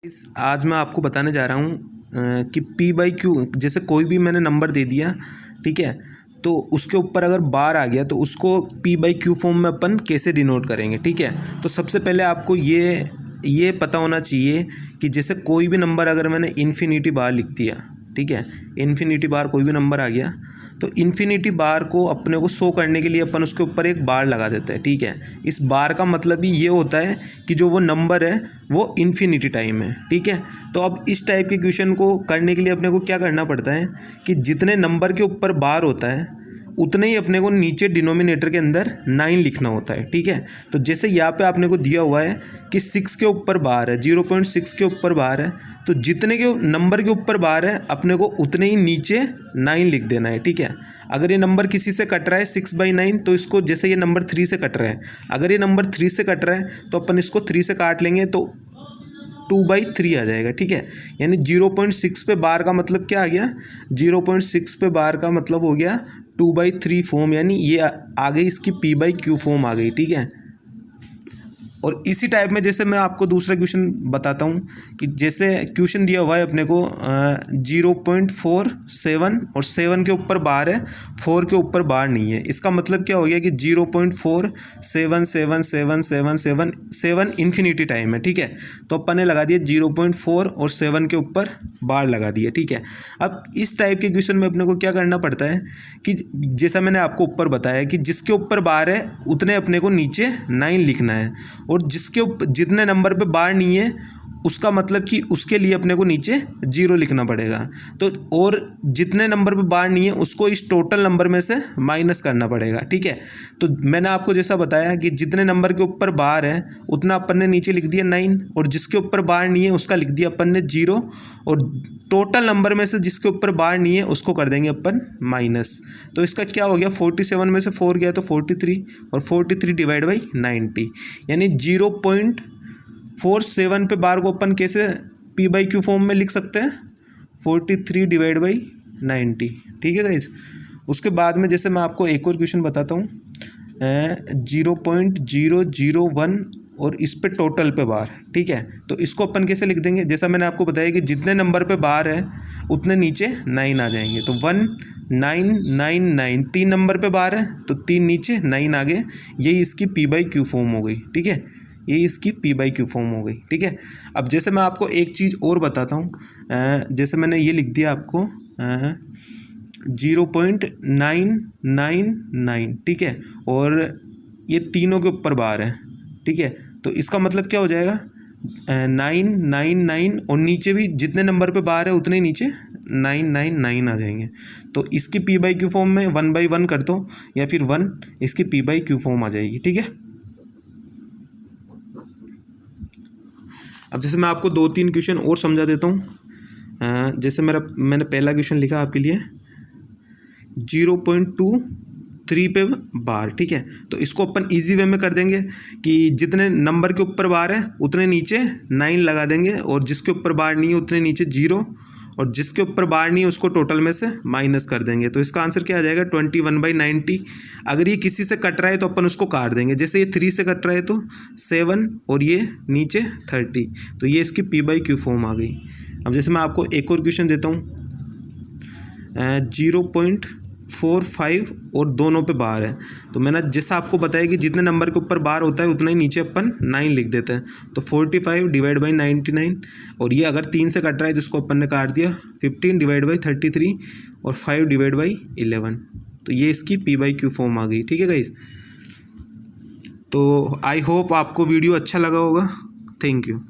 आज मैं आपको बताने जा रहा हूँ कि पी बाई क्यू, जैसे कोई भी मैंने नंबर दे दिया, ठीक है, तो उसके ऊपर अगर बार आ गया तो उसको पी बाई क्यू फॉर्म में अपन कैसे डिनोट करेंगे। ठीक है, तो सबसे पहले आपको ये पता होना चाहिए कि जैसे कोई भी नंबर अगर मैंने इन्फिनिटी बार लिख दिया, ठीक है, इन्फिनिटी बार कोई भी नंबर आ गया तो इन्फिनिटी बार को अपने को शो करने के लिए अपन उसके ऊपर एक बार लगा देते हैं। ठीक है, इस बार का मतलब ही ये होता है कि जो वो नंबर है वो इन्फिनिटी टाइम है। ठीक है, तो अब इस टाइप के क्वेश्चन को करने के लिए अपने को क्या करना पड़ता है कि जितने नंबर के ऊपर बार होता है उतने ही अपने को नीचे डिनोमिनेटर के अंदर 9 लिखना होता है। ठीक है, तो जैसे यहाँ पे आपने को दिया हुआ है कि 6 के ऊपर बार है, 0.6 के ऊपर बार है, तो जितने के नंबर के ऊपर बार है अपने को उतने ही नीचे 9 लिख देना है। ठीक है, अगर ये नंबर किसी से कट रहा है 6/9 तो इसको, जैसे ये नंबर 3 से कट रहा है, अगर ये नंबर 3 से कट रहा है तो अपन इसको 3 से काट लेंगे तो 2/3 आ जाएगा। ठीक है, यानी 0.6 पे बार का मतलब क्या आ गया, 0.6 पे बार का मतलब हो गया 2/3 फॉर्म, यानी ये आ गई इसकी पी बाई क्यू फॉर्म आ गई। ठीक है, और इसी टाइप में जैसे मैं आपको दूसरा क्वेश्चन बताता हूँ कि जैसे क्वेश्चन दिया हुआ है अपने को 0.47 और 7 के ऊपर बार है, 4 के ऊपर बार नहीं है। इसका मतलब क्या हो गया कि 0.477777 इन्फिनिटी टाइम है। ठीक है, तो अपन ने लगा दिया 0.4 और 7 के ऊपर बार लगा दिया। ठीक है, अब इस टाइप के क्वेश्चन में अपने को क्या करना पड़ता है कि जैसा मैंने आपको ऊपर बताया कि जिसके ऊपर बार है उतने अपने को नीचे 9 लिखना है, और जिसके ऊपर जितने नंबर पे बार नहीं है उसका मतलब कि उसके लिए अपने को नीचे 0 लिखना पड़ेगा। तो और जितने नंबर पे बार नहीं है उसको इस टोटल नंबर में से माइनस करना पड़ेगा। ठीक है, तो मैंने आपको जैसा बताया कि जितने नंबर के ऊपर बार है उतना अपन ने नीचे लिख दिया 9, और जिसके ऊपर बार नहीं है उसका लिख दिया अपन ने 0, और टोटल नंबर में से जिसके ऊपर बार नहीं है उसको कर देंगे अपन माइनस। तो इसका क्या हो गया, 47 में से 4 गया तो 43, और 43 डिवाइड बाई 90, यानी 0.47 पे बार को अपन कैसे पी बाई क्यू फॉर्म में लिख सकते हैं, 43 डिवाइड बाई 90। ठीक है गाइस, उसके बाद में जैसे मैं आपको एक और क्वेश्चन बताता हूँ 0.001 और इस पे टोटल पे बार। ठीक है, तो इसको अपन कैसे लिख देंगे, जैसा मैंने आपको बताया कि जितने नंबर पे बार है उतने नीचे 9 आ जाएंगे, तो 1999 3 नंबर पे बार है तो 3 नीचे 9 आ गए, यही इसकी पी बाई क्यू फॉर्म हो गई। ठीक है, यही इसकी पी बाई क्यू फॉर्म हो गई। ठीक है, अब जैसे मैं आपको एक चीज़ और बताता हूँ, जैसे मैंने ये लिख दिया आपको 0.999, ठीक है, और ये तीनों के ऊपर बार है। ठीक है, तो इसका मतलब क्या हो जाएगा 999, और नीचे भी जितने नंबर पे बार है उतने नीचे 999 आ जाएंगे। तो इसकी पी बाई क्यू फॉर्म में 1/1 कर दो या फिर 1, इसकी पी बाई क्यू फॉर्म आ जाएगी। ठीक है, अब जैसे मैं आपको 2-3 क्वेश्चन और समझा देता हूँ। जैसे मैंने पहला क्वेश्चन लिखा आपके लिए 0.23 पे बार। ठीक है, तो इसको अपन इजी वे में कर देंगे कि जितने नंबर के ऊपर बार है उतने नीचे 9 लगा देंगे, और जिसके ऊपर बार नहीं है उतने नीचे 0, और जिसके ऊपर बार नहीं है उसको टोटल में से माइनस कर देंगे। तो इसका आंसर क्या आ जाएगा 21/90। अगर ये किसी से कट रहा है तो अपन उसको काट देंगे, जैसे ये 3 से कट रहा है तो 7 और ये नीचे 30, तो ये इसकी पी बाई क्यू फॉर्म आ गई। अब जैसे मैं आपको एक और क्वेश्चन देता हूँ 0.45 और दोनों पे बार है, तो मैंने जैसा आपको बताया कि जितने नंबर के ऊपर बार होता है उतना ही नीचे अपन 9 लिख देते हैं, तो 45 डिवाइड बाई 99, और ये अगर 3 से कट रहा है तो इसको अपन ने काट दिया 15 डिवाइड बाई 33 और 5 डिवाइड बाई 11, तो ये इसकी पी बाई क्यू फॉर्म आ गई। ठीक है गाइस, तो आई होप आपको वीडियो अच्छा लगा होगा। Thank you.